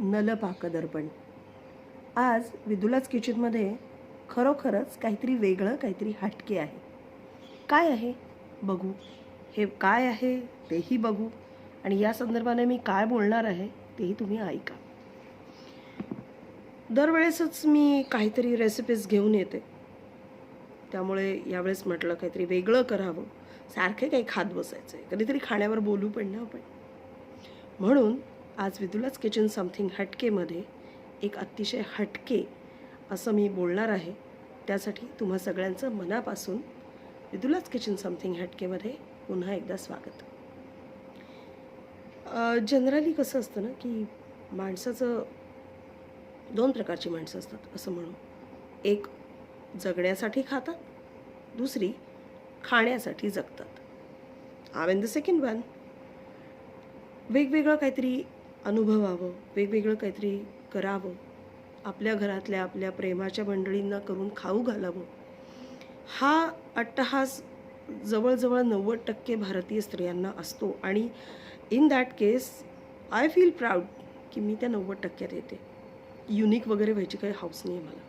नलपाकदर्पण. आज विदुलाच किचनमध्ये खरोखरच काहीतरी वेगळं, काहीतरी हटके आहे. काय आहे बघू. हे काय आहे तेही बघू आणि या संदर्भाने मी काय बोलणार आहे तेही तुम्ही ऐका. दरवेळेसच मी काहीतरी रेसिपीज घेऊन येते, त्यामुळे यावेळेस म्हटलं काहीतरी वेगळं करावं. सारखे काही खात बसायचं, कधीतरी खाण्यावर बोलू पण ना आपण. म्हणून आज विदुलाच किचन समथिंग हटकेमध्ये एक अतिशय हटके असं मी बोलणार आहे. त्यासाठी तुम्हा सगळ्यांचं मनापासून विदुलाच किचन समथिंग हटकेमध्ये पुन्हा एकदा स्वागत. जनरली कसं असतं ना की माणसाचं दोन प्रकारची माणसं असतात असं म्हणू. एक जगण्यासाठी खातात, दुसरी खाण्यासाठी जगतात. I am the second one. वेगवेगळं काहीतरी अनुभवावं, वेगवेगळं काहीतरी करावं, आपल्या घरातल्या आपल्या प्रेमाच्या मंडळींना करून खाऊ घालावं, हा अट्टहास जवळजवळ 90% भारतीय स्त्रियांना असतो. आणि in that case I feel proud की मी त्या 90% येते. युनिक वगैरे व्हायची काही हौस नाही आहे मला.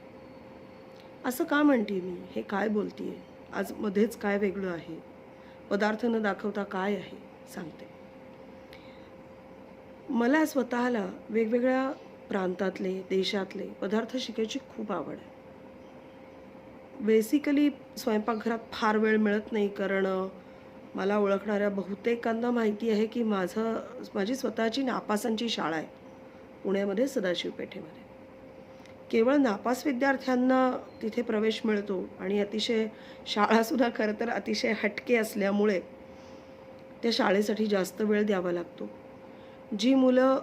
असं का म्हणते मी, हे काय बोलते आहे, आज मध्येच काय वेगळं आहे, पदार्थ न दाखवता काय आहे सांगते. मला स्वतःला वेगवेगळ्या प्रांतातले देशातले पदार्थ शिकायची खूप आवड आहे. बेसिकली स्वयंपाकघरात फार वेळ मिळत नाही, कारण मला ओळखणाऱ्या बहुतेकांना माहिती आहे की माझी स्वतःची नापासांची शाळा आहे पुण्यामध्ये, सदाशिव पेठेमध्ये. केवळ नापास विद्यार्थ्यांना तिथे प्रवेश मिळतो आणि अतिशय शाळासुद्धा खरं तर अतिशय हटके असल्यामुळे त्या शाळेसाठी जास्त वेळ द्यावा लागतो. जी मुलं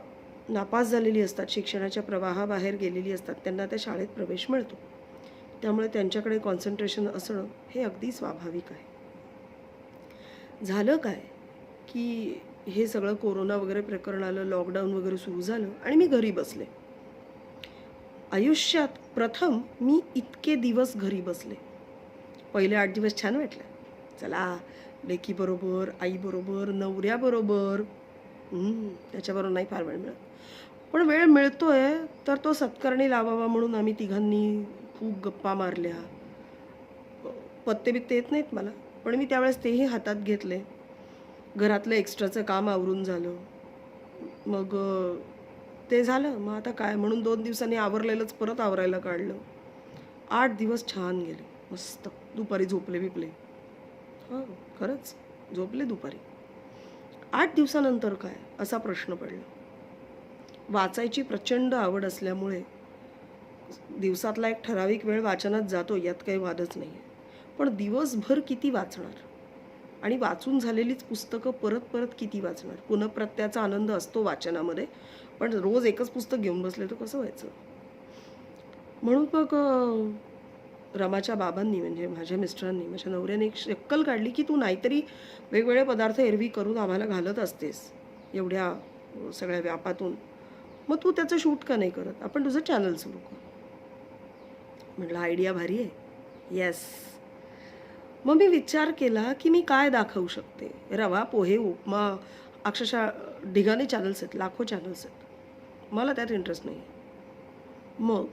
नापास झालेली असतात, शिक्षणाच्या प्रवाहाबाहेर गेलेली असतात, त्यांना त्या शाळेत प्रवेश मिळतो. त्यामुळे त्यांच्याकडे कॉन्सन्ट्रेशन असणं हे अगदी स्वाभाविक आहे. झालं काय की हे सगळं कोरोना वगैरे प्रकरण आलं, लॉकडाऊन वगैरे सुरू झालं आणि मी घरी बसले. आयुष्यात प्रथम मी इतके दिवस घरी बसले. पहिले 8 दिवस छान वाटलं. चला लेकीबरोबर, आईबरोबर, नवऱ्याबरोबर, त्याच्याबरोबर नाही फार वेळ मिळत. पण वेळ मिळतोय तर तो सत्कारणी लावावा म्हणून आम्ही तिघांनी खूप गप्पा मारल्या. पत्ते बित्ते येत नाहीत मला, पण मी त्यावेळेस तेही हातात घेतले. घरातलं एक्स्ट्राचं काम आवरून झालं. मग ते झालं. मग आता काय म्हणून 2 दिवसांनी आवरलेलंच परत आवरायला काढलं. 8 दिवस छान गेले, मस्त. दुपारी झोपले बिपले. हां, खरंच झोपले दुपारी. 8 दिवसानंतर काय असा प्रश्न पडला. वाचायची प्रचंड आवड असल्यामुळे दिवसातला एक ठराविक वेळ वाचनात जातो, यात काही वादच नाही आहे. पण दिवसभर किती वाचणार आणि वाचून झालेलीच पुस्तकं परत परत किती वाचणार. पुनःप्रत्याचा आनंद असतो वाचनामध्ये, पण रोज एकच पुस्तक घेऊन बसले तर कसं व्हायचं. म्हणून मग रमाच्या बाबांनी म्हणजे माझ्या मिस्टरांनी, माझ्या नवऱ्याने एक शक्कल काढली की तू नाहीतरी वेगवेगळे पदार्थ एरवी करून आम्हाला घालत असतेस एवढ्या सगळ्या व्यापातून, मग तू त्याचं शूट का नाही करत, आपण तुझं चॅनल सुरू कर. म्हटलं आयडिया भारी आहे. येस. मग मी विचार केला की मी काय दाखवू शकते. रवा, पोहे, उपमा, अक्षरशः ढिगाने चॅनल्स आहेत, लाखो चॅनल्स आहेत. मला त्यात इंटरेस्ट नाही आहे. मग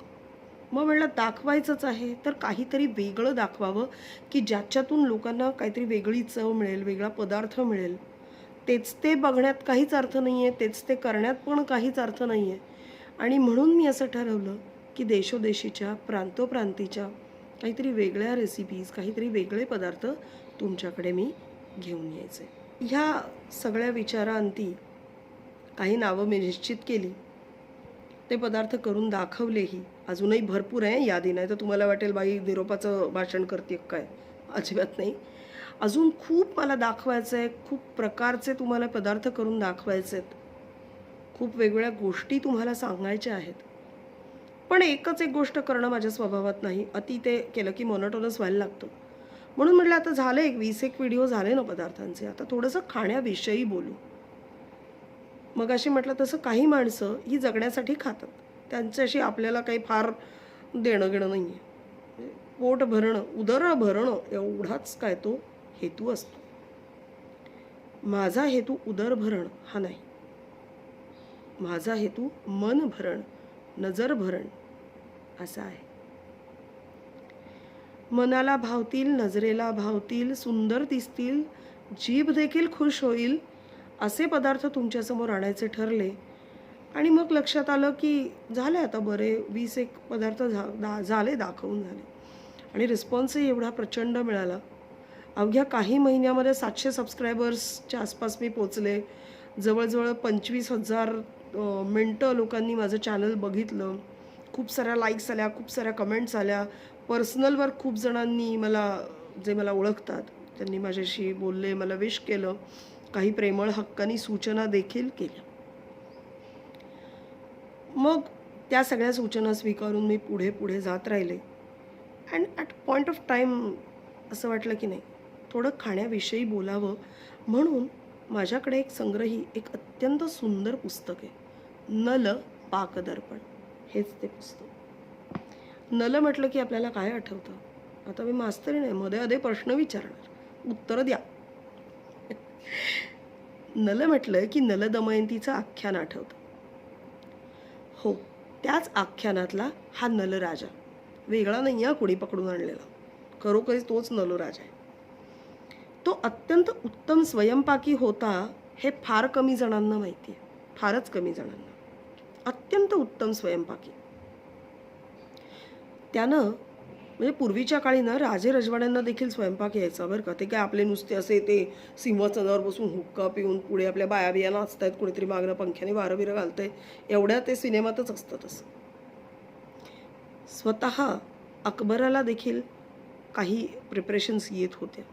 म्हटलं दाखवायचंच आहे तर काहीतरी वेगळं दाखवावं की ज्याच्यातून लोकांना काहीतरी वेगळी चव मिळेल, वेगळा पदार्थ मिळेल. तेच ते बघण्यात काहीच अर्थ नाही आहे, तेच ते करण्यात पण काहीच अर्थ नाही आहे. आणि म्हणून मी असं ठरवलं की देशोदेशीच्या, प्रांतोप्रांतीच्या काहीतरी वेगळ्या रेसिपीज, काहीतरी वेगळे पदार्थ तुमच्याकडे मी घेऊन यायचे. ह्या सगळ्या विचारांती काही नावं मी निश्चित केली. ते पदार्थ करून दाखवलेही. अजूनही भरपूर आहे यादी, नाही तर तुम्हाला वाटेल बाई निरोपाचं भाषण करते काय. अजिबात नाही. अजून खूप मला दाखवायचं आहे. खूप प्रकारचे तुम्हाला पदार्थ करून दाखवायचे आहेत. खूप वेगवेगळ्या गोष्टी तुम्हाला सांगायच्या आहेत. पण एकच एक गोष्ट करणं माझ्या स्वभावात नाही. अति ते केलं की मोनोटोनस व्हायला लागतं. म्हणून म्हटलं आता झालं 20-एक व्हिडिओ झाले ना पदार्थांचे, आता थोडंसं खाण्याविषयी बोलू. मग अशी म्हटलं तसं काही माणसं ही जगण्यासाठी खातात. त्यांच्याशी आपल्याला काही फार देणं घेणं नाही आहे. पोट भरणं, उदर भरणं एवढाच काय तो हेतू असतो. माझा हेतू उदर भरणं हा नाही. माझा हेतू मन भरण, नजर भरण असा आहे. मनाला भावतील, नजरेला भावतील, सुंदर दिसतील, जीभ देखील खुश होईल असे पदार्थ तुमच्यासमोर आणायचे ठरले. आणि मग लक्षात आलं की झाले आता बरे 20 एक पदार्थ झाले, दाखवून झाले. आणि रिस्पॉन्सही एवढा प्रचंड मिळाला. अवघ्या काही महिन्यामध्ये 700 सबस्क्रायबर्सच्या आसपास मी पोचले. जवळजवळ 25,000 मिनटं लोकांनी माझं चॅनल बघितलं. खूप साऱ्या लाईक्स आल्या, खूप साऱ्या कमेंट्स आल्या. पर्सनलवर खूप जणांनी जे मला ओळखतात त्यांनी माझ्याशी बोलले, मला विश केलं. काही प्रेमळ हक्कानी सूचना देखील केल्या. मग त्या सगळ्या सूचना स्वीकारून मी पुढे पुढे जात राहिले. And at point of time असं वाटलं की नाही, थोडं खाण्याविषयी बोलावं. म्हणून माझ्याकडे एक संग्रही, एक अत्यंत सुंदर पुस्तक आहे, नल पाकदर्पण. हेच ते पुस्तक. नल म्हटलं की आपल्याला काय आठवतं? आता मी मास्तरी नाही, मध्ये अधे प्रश्न विचारणार, उत्तरं द्या. नल म्हटलं की नल दमयंतीचं आख्यान आठवतं. हो, त्याच आख्यानातला हा नलराजा. वेगळा नाही आहे कोणी पकडून आणलेला, खरोखरीच तोच नलराजा आहे. तो अत्यंत उत्तम स्वयंपाकी होता हे फार कमी जणांना माहिती आहे, फारच कमी जणांना. अत्यंत उत्तम स्वयंपाकी. त्यानं म्हणजे पूर्वीच्या काळी ना राजे रजवाड्यांना देखील स्वयंपाक यायचा बरं का. ते काय आपले नुसते असे ते सिंहासनावर बसून हुक्का पिऊन पुढे आपल्या बाया बिया नाचतायत, कोणीतरी मागणं पंख्याने वारं बिरं घालतंय, एवढ्या ते सिनेमातच असतं तसं. स्वतः अकबराला देखील काही प्रिपरेशन्स येत होत्या.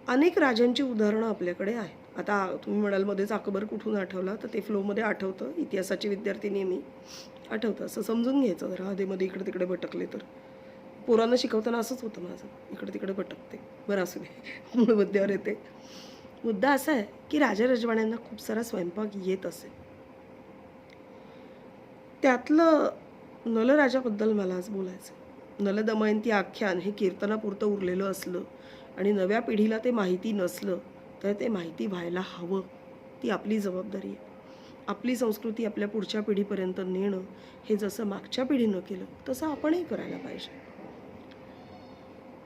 अनेक राजांची उदाहरणं आपल्याकडे आहेत. आता तुम्ही म्हणाल मध्येच अकबर कुठून आठवला, तर ते फ्लोमध्ये आठवतं. इतिहासाची विद्यार्थिनी मी, आठवतं. असं समजून घ्यायचं जरा, आधीमध्ये इकडे तिकडे भटकले तर. पोरांना शिकवताना असंच होतं माझं, इकडे तिकडे भटकते. बरं असू दे, मूळ मुद्द्यावर येते. मुद्दा असा आहे की राजा रजवाड्यांना खूप सारा स्वयंपाक येत असे. त्यातलं नलराजाबद्दल मला आज बोलायचं. नल दमयंती आख्यान हे कीर्तनापुरतं उरलेलं असलं आणि नव्या पिढीला ते माहिती नसलं तर ते माहिती व्हायला हवं. ती आपली जबाबदारी आहे. आपली संस्कृती आपल्या पुढच्या पिढीपर्यंत नेणं हे जसं मागच्या पिढीनं केलं तसं आपणही करायला पाहिजे.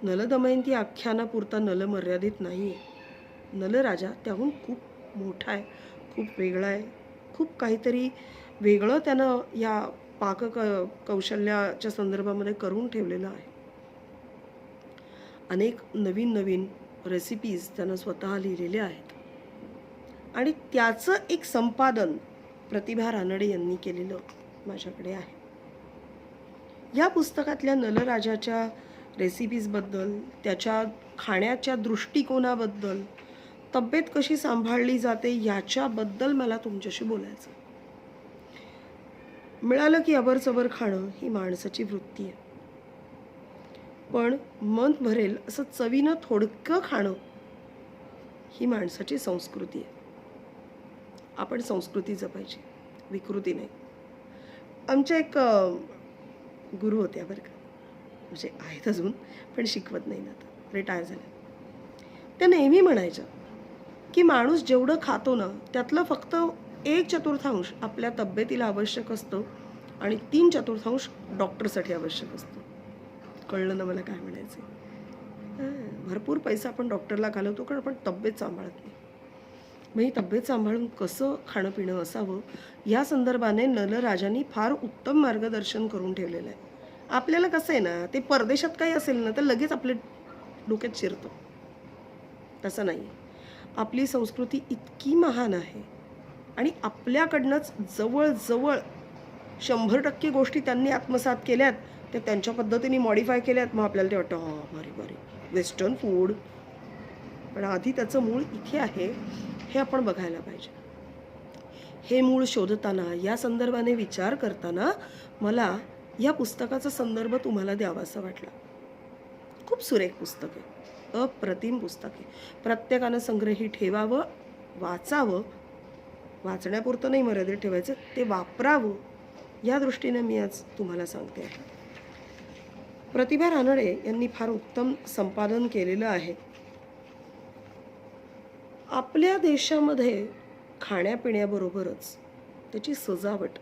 नल दमयंती आख्यानापुरता नल मर्यादित नाही आहे. नलराजा त्याहून खूप मोठा आहे, खूप वेगळा आहे. खूप काहीतरी वेगळं त्यानं या कौशल्याच्या संदर्भामध्ये करून ठेवलेलं आहे. अनेक नवीन नवीन रेसिपीज त्यानं स्वतः लिहिलेल्या आहेत. आणि त्याचं एक संपादन प्रतिभा रानडे यांनी केलेलं माझ्याकडे आहे. या पुस्तकातल्या नलराजाच्या रेसिपीजबद्दल, त्याच्या खाण्याच्या दृष्टिकोनाबद्दल, तब्येत कशी सांभाळली जाते याच्याबद्दल मला तुमच्याशी बोलायचं. मिळालं की अबरचबर खाणं ही माणसाची वृत्ती आहे. पण मन भरेल असं चवीनं थोडकं खाणं ही माणसाची संस्कृती आहे. आपण संस्कृती जपायची, विकृती नाही. आमच्या एक गुरु होत्या बरं का, म्हणजे आहेत अजून पण शिकवत नाही ना, आता रिटायर झाल्या. त्या नेहमी म्हणायच्या की माणूस जेवढं खातो ना त्यातलं फक्त 1/4 आपल्या तब्येतीला आवश्यक असतं आणि 3/4 डॉक्टरसाठी आवश्यक असतं. कळलं ना मला काय म्हणायचं? भरपूर पैसा आपण डॉक्टरला घालवतो कारण आपण तब्येत सांभाळत नाही. मग ही तब्येत सांभाळून कसं खाणं पिणं असावं या संदर्भाने नलराजांनी फार उत्तम मार्गदर्शन करून ठेवलेलं आहे. आपल्याला कसं आहे ना, ते परदेशात काही असेल ना तर लगेच आपल्या डोक्यात शिरतं. तसं नाही. आपली संस्कृती इतकी महान आहे आणि आपल्याकडनंच जवळजवळ 100% गोष्टी त्यांनी आत्मसात केल्यात, त्या त्यांच्या पद्धतीने मॉडिफाय केल्यात. मग आपल्याला ते वाटतं हा भारी भारी वेस्टर्न फूड, पण आधी त्याचं मूळ इथे आहे हे आपण बघायला पाहिजे. हे मूळ शोधताना, या संदर्भाने विचार करताना मला या पुस्तकाचा संदर्भ तुम्हाला द्यावासा वाटला. खूप सुरेख पुस्तक आहे, अप्रतिम पुस्तक आहे. प्रत्येकानं संग्रही ठेवावं, वाचावं. वाचण्यापुरतं नाही मर्यादित ठेवायचं, ते वापरावं या दृष्टीने मी आज तुम्हाला सांगते आहे. प्रतिभा रानडे यांनी फार उत्तम संपादन केलेलं आहे. आपल्या देशामध्ये खाण्यापिण्याबरोबरच त्याची सजावट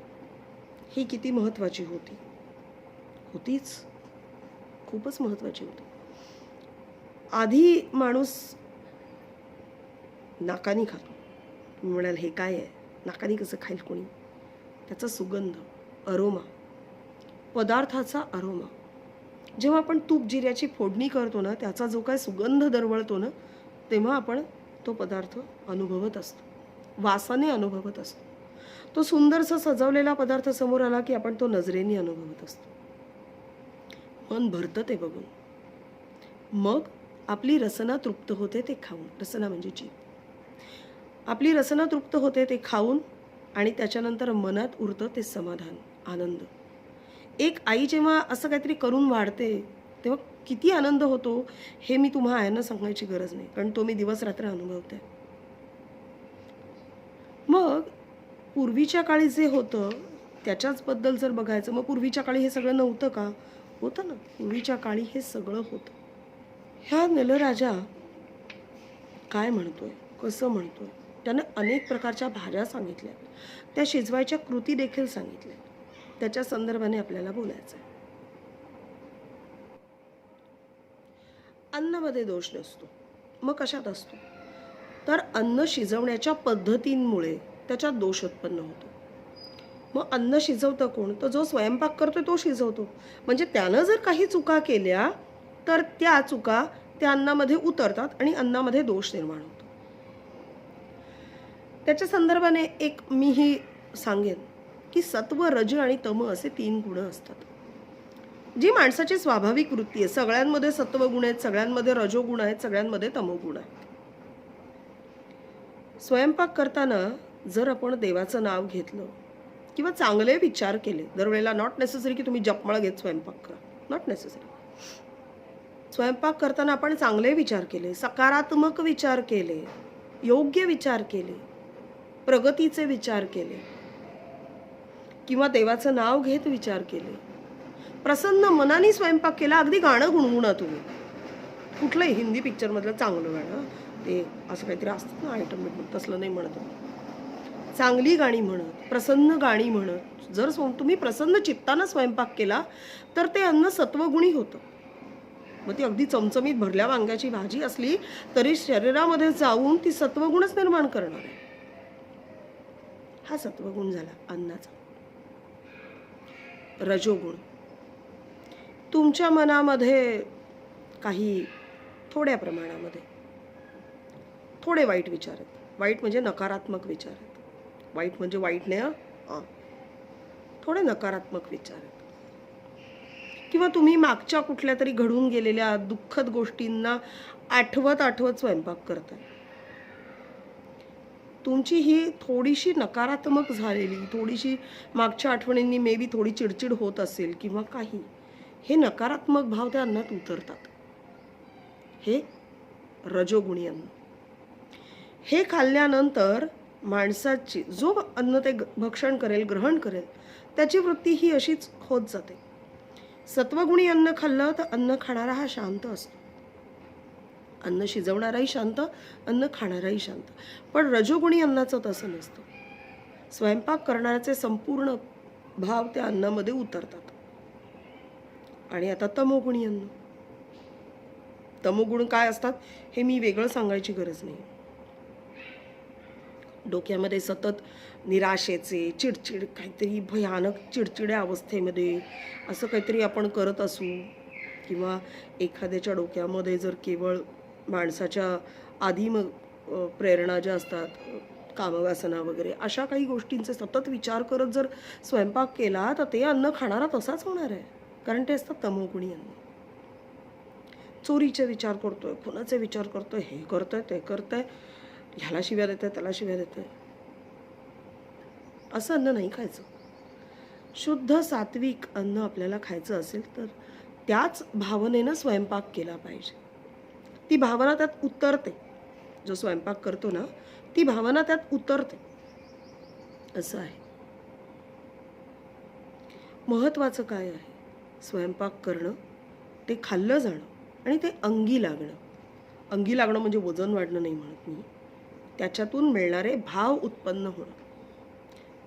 ही किती महत्त्वाची होतीच, खूपच महत्त्वाची होती. आधी माणूस नाकानी खातो. तुम्ही म्हणाल हे काय आहे, नाकानी कसं खाईल कोणी? त्याचा सुगंध, अरोमा, पदार्थाचा अरोमा. जेव्हा आपण तूप जिऱ्याची फोडणी करतो ना, त्याचा जो काय सुगंध दरवळतो ना, तेव्हा आपण तो पदार्थ अनुभवत असतो, वासाने अनुभवत असतो. तो सुंदरसा सजवलेला पदार्थ समोर आला की आपण तो नजरेने अनुभवत असतो. मन भरतं ते बघून. मग आपली रसना तृप्त होते ते खाऊन. रसना म्हणजे जीभ. आपली रसना तृप्त होते ते खाऊन आणि त्याच्यानंतर मनात उरतं ते समाधान, आनंद. एक आई जेव्हा असं काहीतरी करून वाढते तेव्हा किती आनंद होतो हे मी तुम्हा आयांना सांगायची गरज नाही, कारण तो मी दिवस रात्र अनुभवते. मग पूर्वीच्या काळी जे होतं त्याच्याचबद्दल जर बघायचं, मग पूर्वीच्या काळी हे सगळं नव्हतं का? होतं ना, पूर्वीच्या काळी हे सगळं होतं. ह्या नलराजा काय म्हणतोय, कसं म्हणतोय? त्यानं अनेक प्रकारच्या भाज्या सांगितल्या, त्या शिजवायच्या कृती देखील सांगितल्या. त्याच्या संदर्भाने आपल्याला बोलायचं आहे. अन्नामध्ये दोष नसतो, मग कशात असतो? तर अन्न शिजवण्याच्या पद्धतींमुळे त्याच्यात दोष उत्पन्न होतो. मग अन्न शिजवतं कोण? तर जो स्वयंपाक करतोय तो शिजवतो. म्हणजे त्यानं जर काही चुका केल्या तर त्या चुका त्या अन्नामध्ये उतरतात आणि अन्नामध्ये दोष निर्माण होतो. त्याच्या संदर्भाने एक मीही सांगेन की सत्व, रज आणि तम असे 3 गुण असतात. जी माणसाची स्वाभाविक वृत्ती आहे. सगळ्यांमध्ये सत्वगुण आहेत, सगळ्यांमध्ये रजोगुण आहेत, सगळ्यांमध्ये तमोगुण आहेत. स्वयंपाक करताना जर आपण देवाचं नाव घेतलं किंवा चांगले विचार केले, दरवेळेला नॉट नेसेसरी की तुम्ही जपमाळ घेत स्वयंपाक करा, नॉट नेसेसरी. स्वयंपाक करताना आपण चांगले विचार केले, सकारात्मक विचार केले, योग्य विचार केले, प्रगतीचे विचार केले किंवा देवाचं नाव घेत विचार केले, प्रसन्न मनाने स्वयंपाक केला. अगदी गाणं गुणगुणा तुम्ही, कुठलंही हिंदी पिक्चरमधलं चांगलं गाणं, ते असं काहीतरी असतं ना आयटम बिटम, तसलं नाही म्हणत. चांगली गाणी म्हणत, प्रसन्न गाणी म्हणत जर तुम्ही प्रसन्न चित्तानं स्वयंपाक केला तर ते अन्न सत्वगुणी होतं. मग ती अगदी चमचमीत भरल्या वांग्याची भाजी असली तरी शरीरामध्ये जाऊन ती सत्वगुणच निर्माण करणार आहे. हा सत्वगुण झाला अन्नाचा. रजोगुण, तुमच्या मनामध्ये काही थोड्या प्रमाणामध्ये थोडे वाईट विचार आहेत. वाईट म्हणजे नकारात्मक विचार आहेत. वाईट म्हणजे वाईट नाही, थोडे नकारात्मक विचार आहेत. किंवा तुम्ही मागच्या कुठल्या तरी घडून गेलेल्या दुःखद गोष्टींना आठवत स्वयंपाक करताय. तुमची ही थोडीशी नकारात्मक झालेली, थोडीशी मागच्या आठवणींनी मे बी थोडी चिडचिड होत असेल किंवा काही, हे नकारात्मक भाव त्या अन्नात उतरतात. हे रजोगुणी अन्न. हे खाल्ल्यानंतर माणसाची जो अन्न ते भक्षण करेल, ग्रहण करेल, त्याची वृत्ती ही अशीच होत जाते. सत्वगुणी अन्न खाल्लं तर अन्न खाणारा हा शांत असतो. अन्न शिजवणाराही शांत, अन्न खाणाराही शांत. पण रजोगुणी अन्नाचं तसं नसतं. स्वयंपाक करणाऱ्याचे संपूर्ण भाव त्या अन्नामध्ये उतरतात. आणि आता तमोगुणी अन्न. तमोगुण काय असतात हे मी वेगळं सांगायची गरज नाही. डोक्यामध्ये सतत निराशेचे, चिडचिड, काहीतरी भयानक चिडचिड्या अवस्थेमध्ये असं काहीतरी आपण करत असू, किंवा एखाद्याच्या डोक्यामध्ये जर केवळ माणसाच्या आधी मग प्रेरणा ज्या असतात, कामवासना वगैरे, अशा काही गोष्टींचे सतत विचार करत जर स्वयंपाक केला तर ते अन्न खाणारा तसाच होणार आहे. कारण ते असतात तमोगुणी अन्न. चोरीचे विचार करतोय, खुनाचे विचार करतोय, हे करतोय, ते करतोय, ह्याला शिव्या देतोय, त्याला शिव्या देतोय, असं अन्न नाही खायचं. शुद्ध सात्विक अन्न आपल्याला खायचं असेल तर त्याच भावनेनं स्वयंपाक केला पाहिजे. ती भावना त्यात उतरते. जो स्वयंपाक करतो ना, ती भावना त्यात उतरते, असं आहे. महत्त्वाचं काय आहे? स्वयंपाक करणं, ते खाल्लं जाणं आणि ते अंगी लागणं. अंगी लागणं म्हणजे वजन वाढणं नाही म्हणत मी. त्याच्यातून मिळणारे भाव उत्पन्न होणं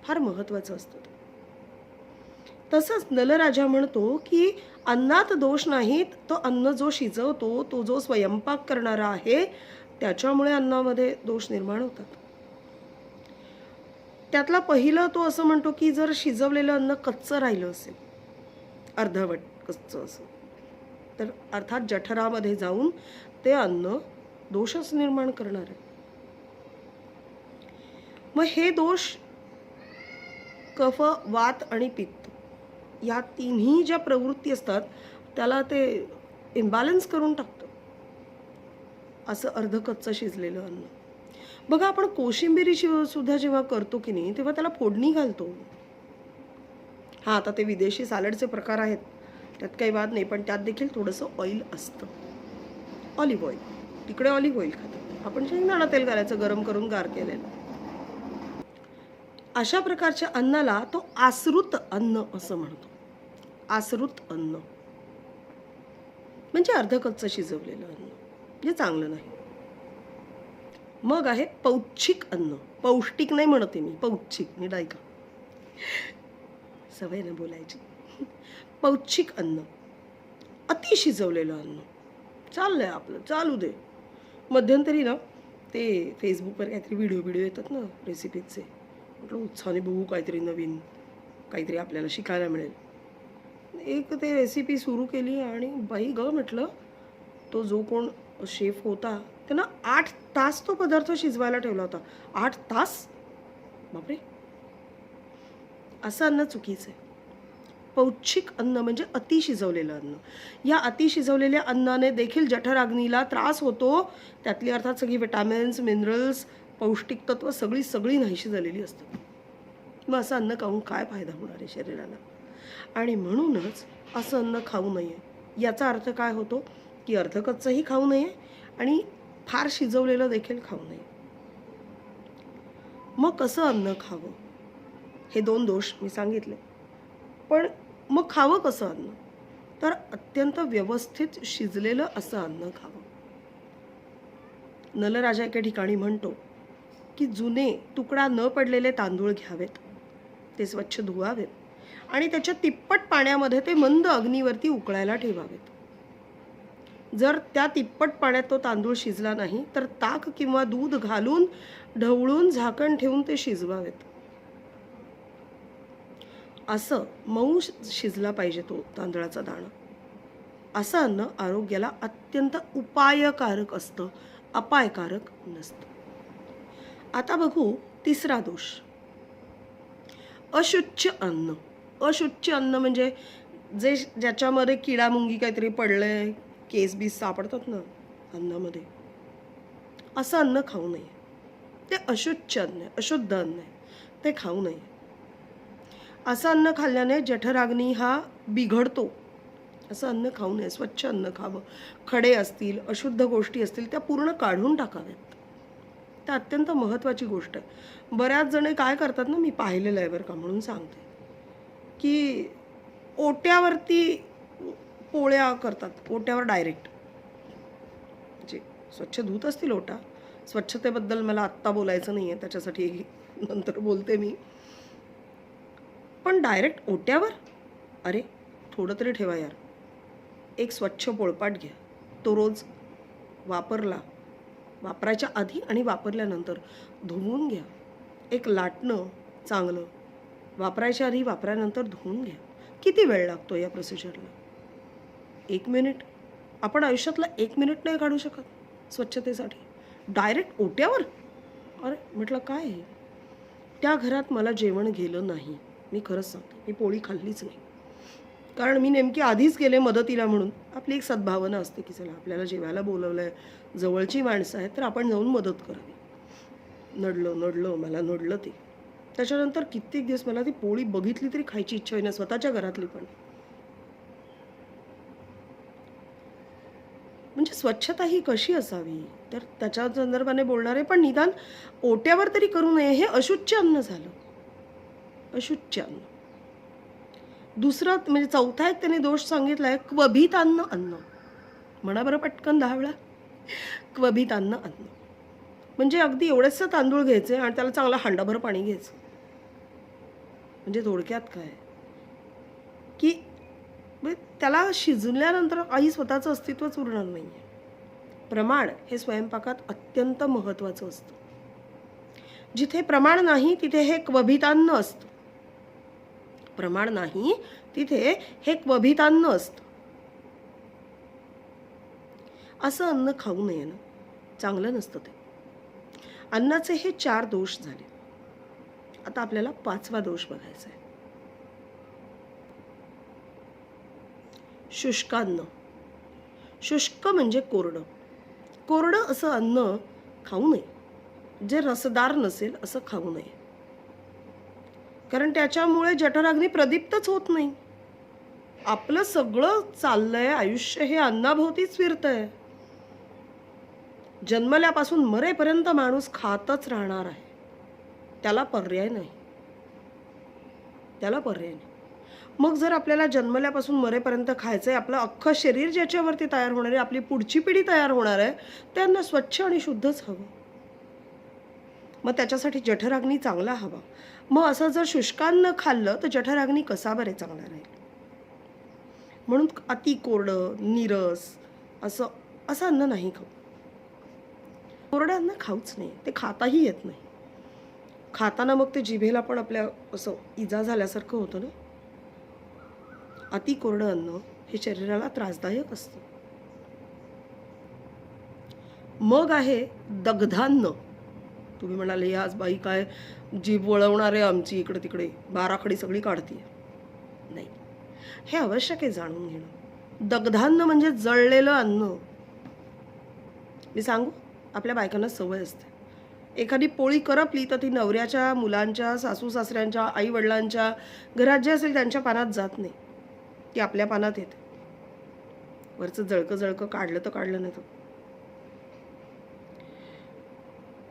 फार महत्त्वाचं असतं. तसंच नलराजा म्हणतो की अन्नात दोष नाहीत, तो अन्न जो शिजवतो, तो जो स्वयंपाक करणारा आहे, त्याच्यामुळे अन्नामध्ये दोष निर्माण होतात. त्यातला पहिलं तो असं म्हणतो की जर शिजवलेलं अन्न कच्चं राहिलं असेल, अर्धवट कच्चं असं, तर अर्थात जठरामध्ये जाऊन ते अन्न दोषच निर्माण करणार आहे. मग हे दोष कफ, वात आणि पित्त या तिन्ही ज्या प्रवृत्ती असतात त्याला ते इम्बॅलन्स करून टाकतं असं अर्धकच्चं शिजलेलं अन्न. बघा, आपण कोशिंबिरी सुद्धा जेव्हा करतो की नाही, तेव्हा त्याला फोडणी घालतो. हां, आता ते विदेशी सॅलडचे प्रकार आहेत, त्यात काही वाद नाही, पण त्यात देखील थोडंसं ऑइल असतं, ऑलिव्ह ऑइल. तिकडे ऑलिव्ह ऑइल खातात, आपण शेंगदाणा तेल घालायचं गरम करून गार केलेलं. अशा प्रकारच्या अन्नाला तो आसृत अन्न असं म्हणतो. आसृत अन्न म्हणजे अर्धकच्चं शिजवलेलं अन्न, जे चांगलं नाही. मग आहे पौच्छिक अन्न. पौष्टिक नाही म्हणते मी, पौच्छिक. नीट ऐका, सवय ना बोलायची. पौच्छिक अन्न, अति शिजवलेलं अन्न. चाललंय आपलं, चालू दे. मध्यंतरी ना ते फेसबुकवर काहीतरी व्हिडिओ येतात ना रेसिपीचे, म्हटलं उत्साहाने बघू, काहीतरी नवीन, काहीतरी आपल्याला शिकायला मिळेल. एक ते रेसिपी सुरू केली आणि बाई गं, म्हटलं तो जो कोण शेफ होता त्यानं 8 तास तो पदार्थ शिजवायला ठेवला होता. 8 तास? बापरे, असं अन्न चुकीचं आहे. पौच्छिक अन्न म्हणजे अति शिजवलेलं अन्न. या अति शिजवलेल्या अन्नाने देखील जठराग्नीला त्रास होतो. त्यातली अर्थात सगळी विटॅमिन्स, मिनरल्स, पौष्टिक तत्व सगळी नाहीशी झालेली असतात. मग असं अन्न खाऊन काय फायदा होणार आहे शरीराला? आणि म्हणूनच असं अन्न खाऊ नये. याचा अर्थ काय होतो की अर्धकच्चंही खाऊ नये आणि फार शिजवलेलं देखील खाऊ नये. मग कसं अन्न खावं? हे 2 दोष मी सांगितले. पण मग खावं कसं अन्न? तर अत्यंत व्यवस्थित शिजलेलं असं अन्न खावं. नलराजा एके ठिकाणी म्हणतो की जुने तुकडा न पडलेले तांदूळ घ्यावेत, ते स्वच्छ धुवावेत आणि त्याच्या तिप्पट पाण्यामध्ये ते मंद अग्नीवरती उकळायला ठेवावेत. जर त्या तिप्पट पाण्यात तो तांदूळ शिजला नाही तर ताक किंवा दूध घालून ढवळून झाकण ठेवून ते शिजवावेत. असं मऊ शिजला पाहिजे तो तांदळाचा दाणा. असं अन्न आरोग्याला अत्यंत उपायकारक असतं, अपायकारक नसतं. आता बघू तिसरा दोष, अशुच्च अन्न. अशुच्च अन्न म्हणजे ज्याच्यामध्ये किडामुंगी काहीतरी पडलंय, केस बीस सापडतात ना अन्नामध्ये, असं अन्न खाऊ नये. ते अशुच्च अन्न आहे, अशुद्ध अन्न आहे, ते खाऊ नये. असं अन्न खाल्ल्याने जठराग्नी हा बिघडतो. असं अन्न खाऊ नये. स्वच्छ अन्न खावं. खडे असतील, अशुद्ध गोष्टी असतील, त्या पूर्ण काढून टाकाव्यात. तर अत्यंत महत्त्वाची गोष्ट आहे. बऱ्याच जणे काय करतात ना, मी पाहिलेलं आहे बरं का, म्हणून सांगते, की ओट्यावरती पोळ्या करतात, ओट्यावर डायरेक्ट. म्हणजे स्वच्छ धुत असतील ओटा, स्वच्छतेबद्दल मला आत्ता बोलायचं नाही आहे, त्याच्यासाठी नंतर बोलते मी. पण डायरेक्ट ओट्यावर? अरे थोडं तरी ठेवा यार. एक स्वच्छ पोळपाट घ्या, तो रोज वापरायच्या आधी आणि वापरल्यानंतर धुवून घ्या. एक लाटणं चांगलं वापरायच्या आधी वापरायनंतर धुवून घ्या. किती वेळ लागतो या प्रोसिजरला? 1 मिनिट. आपण आयुष्यातला 1 मिनिट नाही काढू शकत स्वच्छतेसाठी? डायरेक्ट ओट्यावर? अरे म्हटलं काय आहे? त्या घरात मला जेवण गेलं नाही. मी खरंच सांगते, मी पोळी खाल्लीच नाही. कारण मी नेमकी आधीच गेले मदतीला म्हणून. आपली एक सद्भावना असते की चला आपल्याला जेवायला बोलवलं आहे, जवळची माणसं आहेत, तर आपण जाऊन मदत करावी. मला नडलं ते. त्याच्यानंतर कित्येक दिवस मला ती पोळी बघितली तरी खायची इच्छा होईना, स्वतःच्या घरातली पण. म्हणजे स्वच्छता ही कशी असावी तर त्याच्या संदर्भाने बोलणारे, पण निदान ओट्यावर तरी करू नये. हे अशुच्च अन्न झालं, अशुच्च अन्न. दुसरा म्हणजे चौथा एक त्याने दोष सांगितलाय, क्वभितान्न अन्न. म्हणा बरं पटकन 10 वेळा. क्वभितान्न अन्न म्हणजे अगदी एवढेच तांदूळ घ्यायचे आणि त्याला चांगला हांडाभर पाणी घ्यायचं. म्हणजे थोडक्यात काय की म्हणजे त्याला शिजल्यानंतर काही स्वतःचं अस्तित्वच उरणार नाही आहे. प्रमाण हे स्वयंपाकात अत्यंत महत्त्वाचं असतं. जिथे प्रमाण नाही तिथे हे क्वभितान्न असतं. प्रमाण नाही तिथे हे क्वभितान्न असतं. असं अन्न खाऊ नये ना, चांगलं नसतं ते. अन्नाचे हे 4 दोष झाले. आता आपल्याला 5वा दोष बघायचा आहे. शुष्कान्न. शुष्क म्हणजे कोरडं. कोरडं असं अन्न खाऊ नये. जे रसदार नसेल असं खाऊ नये. कारण त्याच्यामुळे जठराग्नी प्रदीप्तच होत नाही. आपलं सगळं चाललंय, आयुष्य हे अन्नाभोवतीच फिरतंय. जन्मल्यापासून मरेपर्यंत माणूस खातच राहणार आहे. त्याला पर्याय नाही. त्याला पर्याय नाही. मग जर आपल्याला जन्मल्यापासून मरेपर्यंत खायचंय, आपलं अख्खं शरीर ज्याच्यावरती तयार होणार आहे, आपली पुढची पिढी तयार होणार आहे, त्यांना स्वच्छ आणि शुद्धच हवं. मग त्याच्यासाठी जठराग्नी चांगला हवा. मग असं जर शुष्कान्न खाल्लं तर जठराग्नी कसा बरे चांगला राहील. म्हणून अति कोरडं, नीरस असं अन्न नाही खाऊ. कोरडं अन्न खाऊच नाही. ते खाताही येत नाही. खाताना मग ते जिभेला पण आपल्या असं इजा झाल्यासारखं होतं ना. अति कोरडं अन्न हे शरीराला त्रासदायक असतं. मग आहे दग्धान्न. तुम्ही म्हणाले आज बाई काय जीभ वळवणार आहे आमची, इकडे तिकडे बाराखडी सगळी काढतीये. नाही, हे आवश्यक आहे जाणून घेणं. दग्धान्न म्हणजे जळलेलं अन्न. मी सांगू, आपल्या बायकांना सवय असते. एखादी पोळी करपली तर ती नवऱ्याच्या, मुलांच्या, सासू सासऱ्यांच्या, आई वडिलांच्या घरात जे असेल त्यांच्या पानात जात नाही. ती आपल्या पानात येते. वरचं जळकं काढलं तर काढलं नाही तर.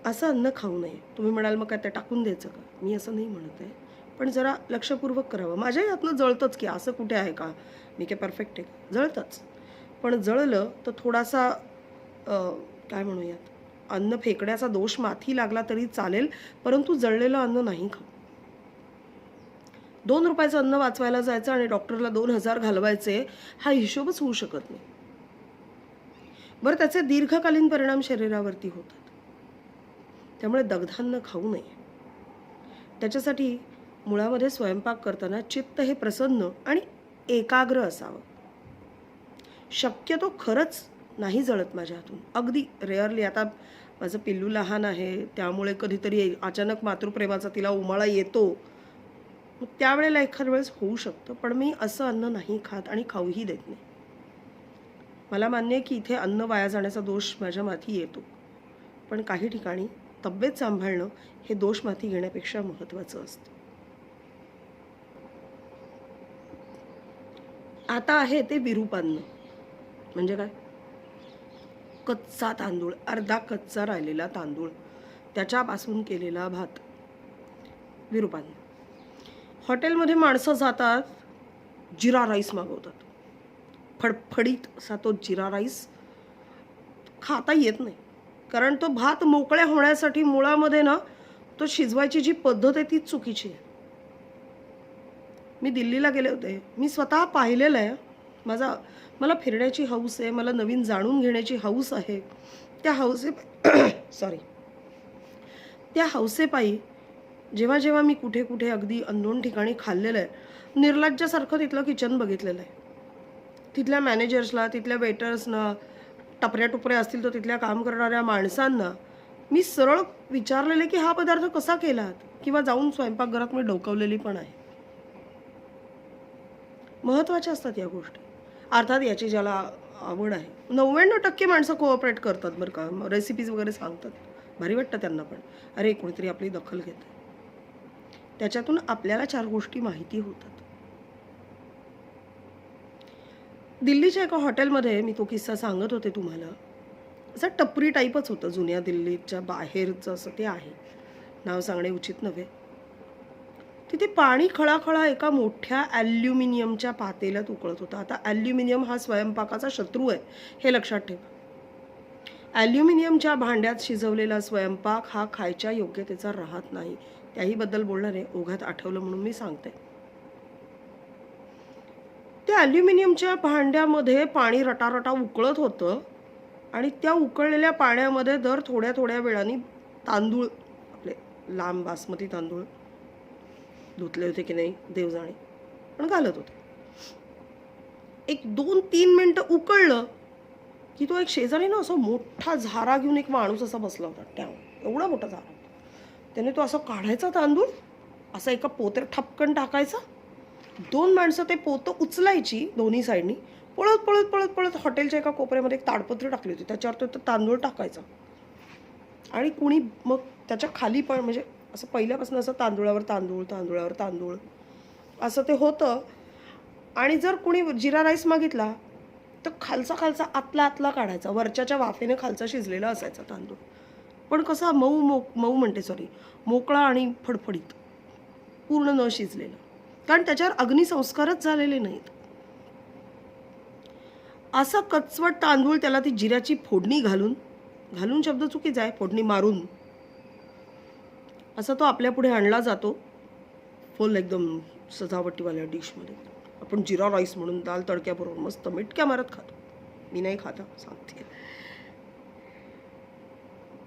असं अन्न खाऊ नये. तुम्ही म्हणाल मग काय ते टाकून द्यायचं का? मी असं नाही म्हणत आहे. पण जरा लक्षपूर्वक करावं. माझ्याही हातनं जळतंच की, असं कुठे आहे का मी काय परफेक्ट आहे? जळतंच. पण जळलं तर थोडासा काय म्हणूयात, अन्न फेकण्याचा दोष माथी लागला तरी चालेल, परंतु जळलेलं अन्न नाही खाऊ. 2 रुपयाचं अन्न वाचवायला जायचं आणि डॉक्टरला 2000 घालवायचे, हा हिशोबच होऊ शकत नाही. बरं, त्याचे दीर्घकालीन परिणाम शरीरावरती होतात. त्यामुळे दग्धान्न खाऊ नये. त्याच्यासाठी मुळामध्ये स्वयंपाक करताना चित्त हे प्रसन्न आणि एकाग्र असावं. शक्यतो खरंच नाही जळत माझ्या हातून. अगदी रेअरली. आता माझं पिल्लू लहान आहे, त्यामुळे कधीतरी अचानक मातृप्रेमाचा तिला उमाळा येतो. मग त्यावेळेला एखाद वेळेस होऊ शकतं. पण मी असं अन्न नाही खात आणि खाऊही देत नाही. मला मान्य आहे की इथे अन्न वाया जाण्याचा दोष माझ्या माथी येतो. पण काही ठिकाणी तब्येत सांभाळणं हे दोष माथी घेण्यापेक्षा महत्त्वाचं असतं. आता आहे ते विरूपान्न. म्हणजे काय? कच्चा तांदूळ, अर्धा कच्चा राहिलेला तांदूळ, त्याच्यापासून केलेला भात. विरूपान्न. हॉटेलमध्ये माणसं जातात, जिरा राईस मागवतात. फडफडीत असा तो जिरा राईस खाता येत नाही. कारण तो भात मोकळ्या होण्यासाठी मुळामध्ये ना तो शिजवायची जी पद्धत आहे ती चुकीची आहे. मी दिल्लीला गेले होते. मी स्वतः पाहिलेलं आहे. मला फिरण्याची हौस आहे. मला नवीन जाणून घेण्याची हौस आहे. त्या त्या हौसेपायी जेव्हा जेव्हा मी कुठे कुठे अगदी अननोन ठिकाणी खाल्लेलं आहे, निर्लज्जासारखं तिथलं किचन बघितलेलं आहे. तिथल्या मॅनेजर्सला, तिथल्या वेटर्सना, टपऱ्या असतील तर तिथल्या काम करणाऱ्या माणसांना मी सरळ विचारलेले की हा पदार्थ कसा केलात, किंवा जाऊन स्वयंपाकघरात मी डोकावलेली पण आहे. महत्त्वाच्या असतात या गोष्टी. अर्थात याची ज्याला आवड आहे, 99% माणसं कोऑपरेट करतात बरं का. रेसिपीज वगैरे सांगतात, भारी वाटतं त्यांना पण. अरे कोणीतरी आपली दखल घेतं. त्याच्यातून आपल्याला 4 गोष्टी माहिती होतात. दिल्लीच्या एका हॉटेलमध्ये मी तो किस्सा सांगत होते तुम्हाला. असं टपरी टाईपच होतं, जुन्या दिल्लीच्या बाहेरचं असं ते आहे. नाव सांगणे उचित नव्हे. तिथे पाणी खळाखळा एका मोठ्या ॲल्युमिनियमच्या पातेल्यात उकळत होतं. आता ॲल्युमिनियम हा स्वयंपाकाचा शत्रू आहे, हे लक्षात ठेवा. ॲल्युमिनियमच्या भांड्यात शिजवलेला स्वयंपाक हा खायच्या योग्यतेचा राहत नाही. त्याहीबद्दल बोलणार आहे, ओघात आठवलं म्हणून मी सांगते. त्या ॲल्युमिनियमच्या भांड्यामध्ये पाणी रटारटा उकळत होतं आणि त्या उकळलेल्या पाण्यामध्ये दर थोड्या थोड्या वेळाने तांदूळ, आपले लांब बासमती तांदूळ धुतले होते की नाही देव जाणे, पण घालत होते. एक 2-3 मिनिटं उकळलं की तो एक शेजारी ना असा मोठा झारा घेऊन एक माणूस असा बसला होता. एवढा मोठा झारा होता. त्याने तो असं काढायचा तांदूळ, असा एका पोत्यात ठपकन टाकायचा. 2 माणसं ते पोतं उचलायची दोन्ही साईडनी. पळत पळत पळत पळत हॉटेलच्या एका कोपऱ्यामध्ये एक ताडपत्री टाकली होती, त्याच्यावर तो तांदूळ टाकायचा. आणि कुणी मग त्याच्या खाली पण, म्हणजे असं पहिल्यापासून असं तांदूळावर तांदूळ तांदूळावर तांदूळ असं ते होतं. आणि जर कुणी जिरा राईस मागितला तर खालचा खालचा आतला आतला काढायचा, वरच्याच्या वाफेने खालचा शिजलेला असायचा तांदूळ, पण कसा मऊ मऊ म्हणते सॉरी मोकळा आणि फडफडीत, पूर्ण न शिजलेला, कारण त्याच्यावर अग्निसंस्कारच झालेले नाहीत. असा कचवट तांदूळ त्याला ती जिऱ्याची फोडणी घालून, घालून शब्द चुकीचा आहे, फोडणी मारून असा तो आपल्या पुढे आणला जातो, फुल एकदम सजावटीवाल्या डिशमध्ये. आपण जिरा राईस म्हणून दाल तडक्याबरोबर मस्त मिटक्या मारत खातो. मी नाही खाता, सांगते.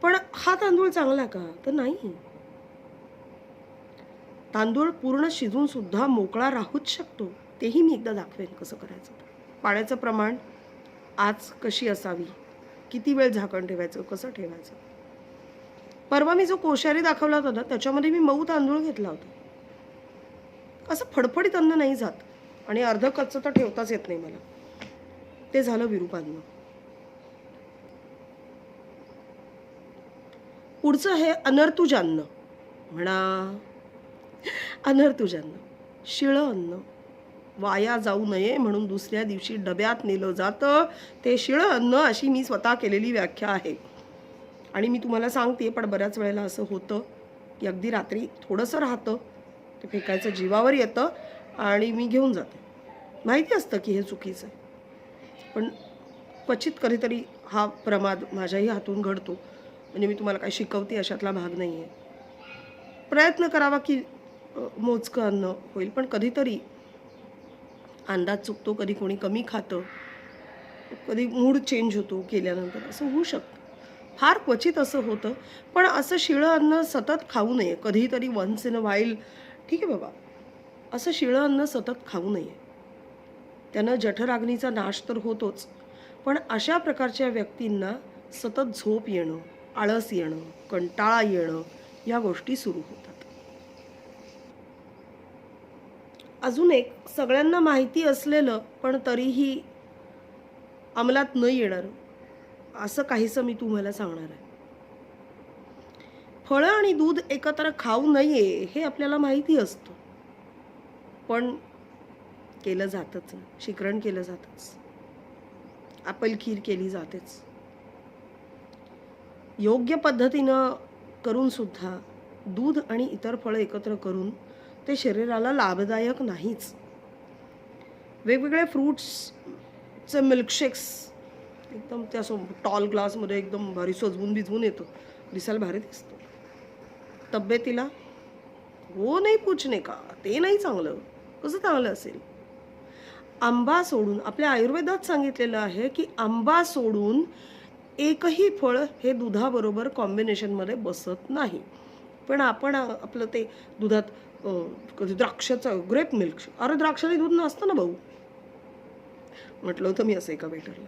पण हा तांदूळ चांगला का? तर नाही. तांदूळ पूर्ण शिजून सुद्धा मोकळा राहूच शकतो. तेही मी एकदा दाखवेन कसं करायचं. पाण्याचं प्रमाण, आच कशी असावी, किती वेळ झाकण ठेवायचं, कसं ठेवायचं. परवा मी जो कोश्यारी दाखवला होता ना, त्याच्यामध्ये मी मऊ तांदूळ घेतला होता. असं फडफडीत अन्न नाही जात आणि अर्ध कच्चं तर ठेवताच येत नाही मला. ते झालं विरूपान्न. पुढचं आहे अनर्तुजान्न. म्हणा अनर्तुजान्न, शिळं अन्न वाया जाऊ नये म्हणून दुसऱ्या दिवशी डब्यात नेलं जातं ते शिळं अन्न, अशी मी स्वतः केलेली व्याख्या आहे. आणि मी तुम्हाला सांगते, पण बऱ्याच वेळेला असं होतं की अगदी रात्री थोडंसं राहतं, ते फेकायचं जीवावर येतं आणि मी घेऊन जाते. माहिती असतं की हे चुकीचं आहे, पण क्वचित कधीतरी हा प्रमाद माझ्याही हातून घडतो. म्हणजे मी तुम्हाला काय शिकवते अशातला भाग नाही आहे. प्रयत्न करावा की मोजकं अन्न होईल, पण कधीतरी अंदाज चुकतो, कधी कोणी कमी खातं, कधी मूड चेंज होतो केल्यानंतर, असं होऊ शकतं. फार क्वचित असं होतं, पण असं शिळं अन्न सतत खाऊ नये. कधीतरी वन्स इन अ व्हाईल ठीक आहे बाबा, असं शिळं अन्न सतत खाऊ नये. त्यानं जठराग्नीचा नाश तर होतोच, पण अशा प्रकारच्या व्यक्तींना सतत झोप येणं, आळस येणं, कंटाळा येणं या गोष्टी सुरू होतात. अजून एक सगळ्यांना माहिती असलेलं पण तरीही अंमलात न येणारं असं काहीसं मी तुम्हाला सांगणार आहे. फळं आणि दूध एकत्र खाऊ नये हे आपल्याला माहिती असतं, पण केलं जातच. शिकरण केलं जातच, ॲपल खीर केली जातेच. योग्य पद्धतीनं करून सुद्धा दूध आणि इतर फळं एकत्र करून ते शरीराला लाभदायक नाहीच. वेगवेगळे फ्रूट्सचे मिल्कशेक्स एकदम ते असं टॉल ग्लासमध्ये एकदम भारी सजवून भिजवून येतो, दिसायला भारी दिसतो. तब्येतीला हो नाही पूछने का, ते नाही चांगलं. कसं चांगलं असेल? आंबा सोडून, आपल्या आयुर्वेदात सांगितलेलं आहे की आंबा सोडून एकही फळ हे दुधाबरोबर कॉम्बिनेशनमध्ये बसत नाही. पण आपण आपलं ते दुधात कधी द्राक्षाचं ग्रेप मिल्क, अरे द्राक्षाने दूध नसतं ना भाऊ, म्हटलं होतं मी असं एका वेटरला.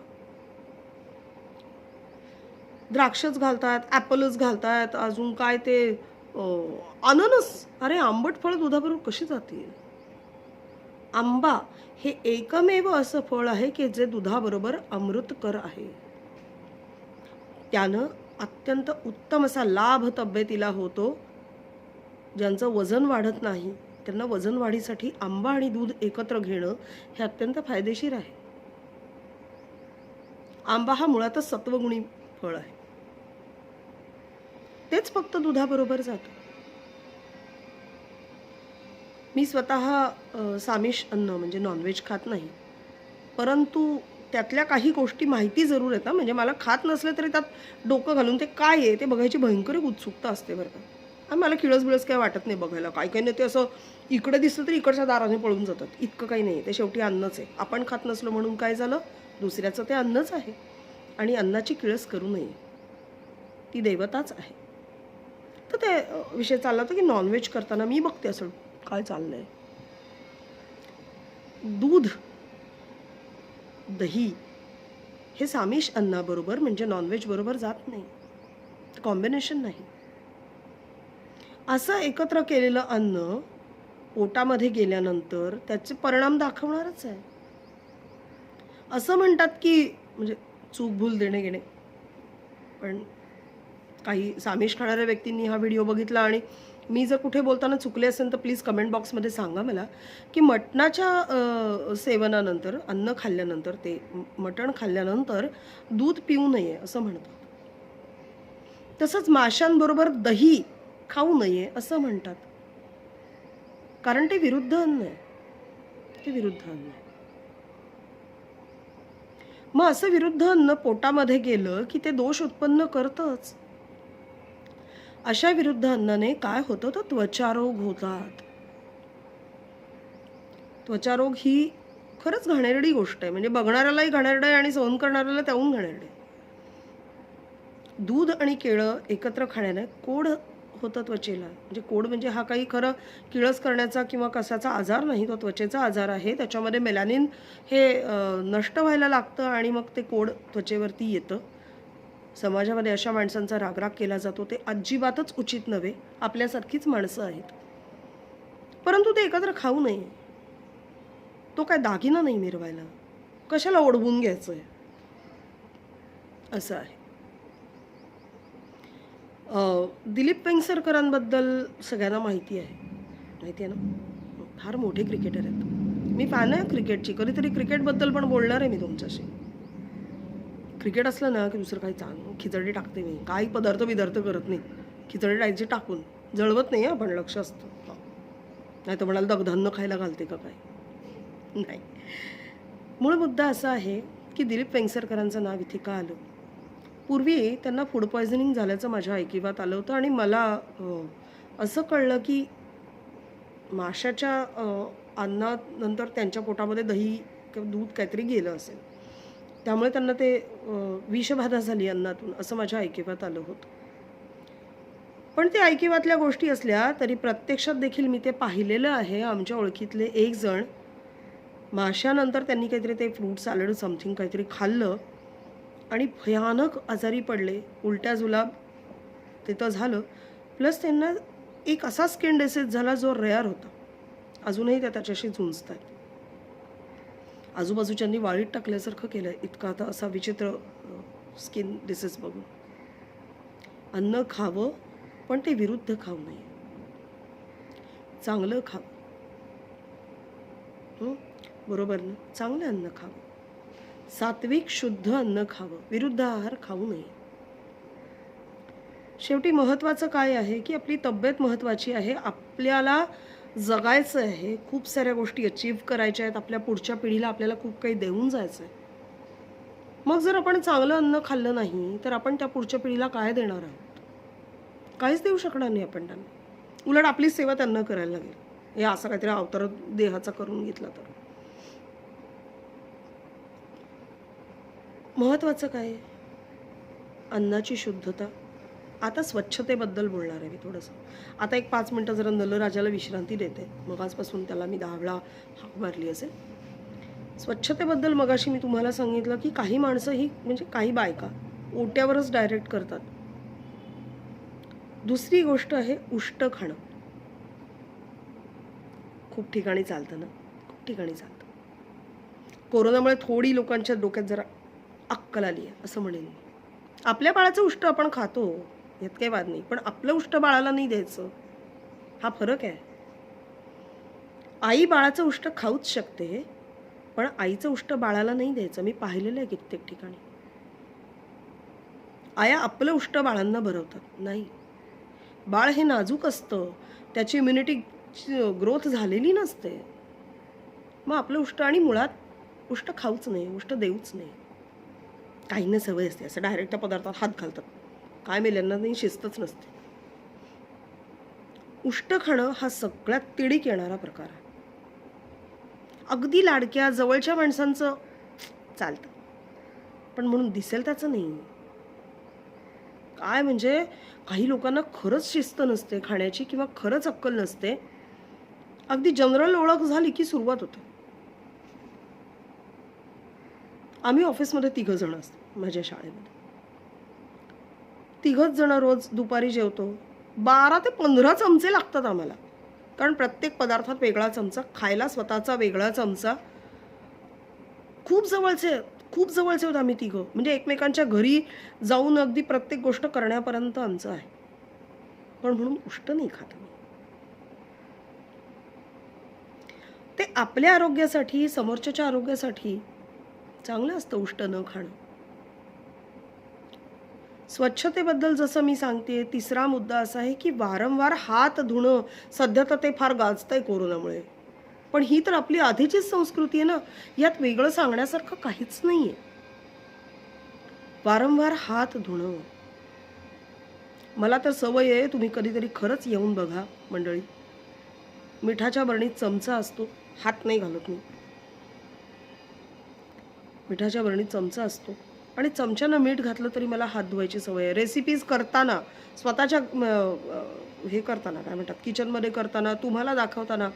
द्राक्षच घालतात, ॲपलच घालतात, अजून काय ते अननस. अरे आंबट फळ दुधाबरोबर कशी जातील? आंबा हे एकमेव असं फळ आहे की जे दुधाबरोबर अमृतकर आहे. त्यानं अत्यंत उत्तम असा लाभ तब्येतीला होतो. ज्यांचं वजन वाढत नाही त्यांना वजन वाढीसाठी आंबा आणि दूध एकत्र घेणं हे अत्यंत फायदेशीर आहे. आंबा हा मुळातच सत्वगुणी फळ आहे, तेच फक्त दुधाबरोबर जातं. मी स्वतः सामिष अन्न म्हणजे नॉनव्हेज खात नाही, परंतु त्यातल्या काही गोष्टी माहिती जरूर आहेत ना, म्हणजे मला खात नसले तरी त्यात डोकं घालून ते काय आहे ते बघायची भयंकर एक उत्सुकता असते बरं का. आणि मला किळस-बिळस काही वाटत नाही बघायला. काही-काही नाही ते असं इकडे दिसलं तरी इकडच्या दाराने पळून जातात. इतकं काही नाही. ते शेवटी अन्नच आहे. आपण खात नसलो म्हणून काय झालं? दुसऱ्याचं ते अन्नच आहे आणि अन्नाची किळस करू नये. ती देवताच आहे. तर ते विषय चालला होता की नॉन-व्हेज करताना मी बघते असं काय चाललंय. दूध, दही हे सामिष अन्नाबरोबर म्हणजे नॉनव्हेज बरोबर जात नाही. कॉम्बिनेशन नाही. असं एकत्र केलेलं अन्न पोटामध्ये गेल्यानंतर त्याचे परिणाम दाखवणारच आहे. असं म्हणतात की म्हणजे चूक भूल देणे घेणे. पण काही सामिष खाणाऱ्या व्यक्तींनी हा व्हिडिओ बघितला आणि मी जर कुठे बोलताना चुकले असेल तर प्लीज कमेंट बॉक्समध्ये सांगा मला की मटणाच्या सेवनानंतर अन्न खाल्ल्यानंतर ते मटण खाल्ल्यानंतर दूध पिऊ नये असं म्हणतात. तसंच माशांबरोबर दही खाऊ नये असं म्हणतात. कारण ते विरुद्ध अन्न आहे. ते विरुद्ध अन्न आहे. मग असं विरुद्ध अन्न पोटामध्ये गेलं की ते दोष उत्पन्न करतंच. अशा विरुद्ध अन्नाने काय होतं तर त्वचारोग होतात. त्वचारोग ही खरंच घाणेरडी गोष्ट आहे. म्हणजे बघणाऱ्यालाही घाणेरडं आहे आणि सहन करणाऱ्याला त्याहून घाणेरडं आहे. दूध आणि केळं एकत्र खाण्याने कोड होतं त्वचेला. म्हणजे कोड म्हणजे हा काही खरं किळस करण्याचा किंवा कशाचा आजार नाही. तो त्वचेचा आजार आहे. त्याच्यामध्ये मेलॅनिन हे नष्ट व्हायला लागतं आणि मग ते कोड त्वचेवरती येतं. समाजामध्ये अशा माणसांचा रागराग केला जातो. ते अजिबातच उचित नव्हे. आपल्यासारखीच माणसं आहेत. परंतु ते एकत्र खाऊ नये. तो काय दागिना नाही मिरवायला. कशाला ओढवून घ्यायचं आहे असं आहे. दिलीप वेंगसरकरांबद्दल सगळ्यांना माहिती आहे. माहिती आहे ना? फार मोठे क्रिकेटर आहेत. मी फॅन आहे क्रिकेटची. कधीतरी क्रिकेटबद्दल पण बोलणार आहे मी तुमच्याशी. क्रिकेट असलं ना की दुसरं काही खिचडी टाकते मी. काही पदार्थ करत नाही. खिचडी टाकायची टाकून. जळवत नाही आपण लक्ष असतं. नाही तर म्हणाल दगधान्य खायला घालते का काय? नाही. मूळ मुद्दा असा आहे की दिलीप वेंगसरकरांचं नाव इथे का आलं? पूर्वी त्यांना फूड पॉयझनिंग झाल्याचं माझ्या ऐकिवात आलं होतं आणि मला असं कळलं की माशाच्या अन्नानंतर त्यांच्या पोटामध्ये दही किंवा दूध काहीतरी गेलं असेल. त्यामुळे त्यांना ते विषबाधा झाली अन्नातून असं माझ्या ऐकिवात आलं होतं. पण ते ऐकिवातल्या गोष्टी असल्या तरी प्रत्यक्षात देखील मी ते पाहिलेलं आहे. आमच्या ओळखीतले एक जण माशानंतर त्यांनी काहीतरी ते फ्रूट सॅलड समथिंग काहीतरी खाल्लं आणि भयानक आजारी पडले. उलट्या जुलाब तिथं झालं. प्लस त्यांना एक असा स्किन डिसीज झाला जो रेअर होता. अजूनही त्या त्याच्याशी झुंजतात. आजूबाजूच्यांनी वाळीत टाकल्यासारखं केलं इतका आता असा विचित्र स्किन डिसीज बघून. अन्न खावं पण ते विरुद्ध खाऊ नये. चांगलं खावं. बरोबर ना? चांगलं अन्न खावं. सात्विक शुद्ध अन्न खावं. विरुद्ध आहार खाऊ नये. शेवटी महत्त्वाचं काय आहे की आपली तब्येत महत्त्वाची आहे. आपल्याला जगायचं आहे. खूप साऱ्या गोष्टी अचीव्ह करायच्या आहेत. आपल्या पुढच्या पिढीला आपल्याला खूप काही देऊन जायचं आहे. मग जर आपण चांगलं अन्न खाल्लं नाही तर आपण त्या पुढच्या पिढीला काय देणार आहोत? काहीच देऊ शकणार नाही आपण त्यांना. उलट आपली सेवा त्यांना करायला लागेल. हे असं काहीतरी अवतार देहाचा करून घेतला तर. महत्त्वाचं काय आहे? अन्नाची शुद्धता. आता स्वच्छतेबद्दल बोलणार आहे मी थोडंसं. आता एक 5 मिनटं जरा नलराजाला विश्रांती देते. मग आजपासून त्याला मी 10 वेळा हाक मारली असेल. स्वच्छतेबद्दल मगाशी मी तुम्हाला सांगितलं की काही माणसं ही म्हणजे काही बायका ओट्यावरच डायरेक्ट करतात. दुसरी गोष्ट आहे उष्ट खाणं. खूप ठिकाणी चालतं ना. खूप ठिकाणी चालतं. कोरोनामुळे थोडी लोकांच्या डोक्यात जरा अक्कल आली आहे असं म्हणेन. आपल्या बाळाचं उष्ट आपण खातो. यात काही वाद नाही. पण आपलं उष्ट बाळाला नाही द्यायचं. हा फरक आहे. आई बाळाचं उष्ट खाऊच शकते पण आईचं उष्ट बाळाला नाही द्यायचं. मी पाहिलेलं आहे कित्येक ठिकाणी. आया आपलं उष्ट बाळांना भरवतात. नाही. बाळ हे नाजूक असतं. त्याची इम्युनिटी ग्रोथ झालेली नसते. मग आपलं उष्ट आणि मुळात उष्ट खाऊच नाही, उष्ट देऊच नाही. काहींना सवय असते असं डायरेक्ट त्या पदार्थात हात घालतात. काय मेल्यांना नाही, शिस्तच नसते. उष्ट खाणं हा सगळ्यात तिडीक येणारा प्रकार आहे. अगदी लाडक्या जवळच्या माणसांचं चालतं, पण म्हणून दिसेल त्याचं नाही. काय म्हणजे काही लोकांना खरंच शिस्त नसते खाण्याची किंवा खरंच अक्कल नसते. अगदी जनरल ओळख झाली की सुरुवात होते. आम्ही ऑफिसमध्ये 3 जण असतो माझ्या शाळेमध्ये. 3 जण रोज दुपारी जेवतो. 12 ते 15 चमचे लागतात आम्हाला. कारण प्रत्येक पदार्थात वेगळा चमचा, खायला स्वतःचा वेगळा चमचा. खूप जवळचे आहेत, खूप जवळचे आहोत आम्ही 3. म्हणजे एकमेकांच्या घरी जाऊन अगदी प्रत्येक गोष्ट करण्यापर्यंत आमचं आहे. पण म्हणून उष्ट नाही खात आम्ही. ते आपल्या आरोग्यासाठी, समोरच्याच्या आरोग्यासाठी चांगलं असतं उष्ट न खाणं. स्वच्छतेबद्दल जसं मी सांगते, तिसरा मुद्दा असा आहे की वारंवार हात धुणं. सध्या तर ते फार गाजतंय कोरोनामुळे. पण ही तर आपली आधीचीच संस्कृती आहे ना. यात वेगळं सांगण्यासारखं काहीच नाहीये. वारंवार हात धुणं. मला तर सवय आहे, तुम्ही कधीतरी खरंच येऊन बघा मंडळी. मिठाच्या बरणीत चमचा असतो, हात नाही घालत मी. मिठाच्या बरणीत चमचा असतो आणि चमच्यानं मीठ घातलं तरी मला हात धुवायची सवय आहे. रेसिपीज करताना, स्वतःच्या हे करताना काय म्हणतात, किचनमध्ये करताना, तुम्हाला दाखवताना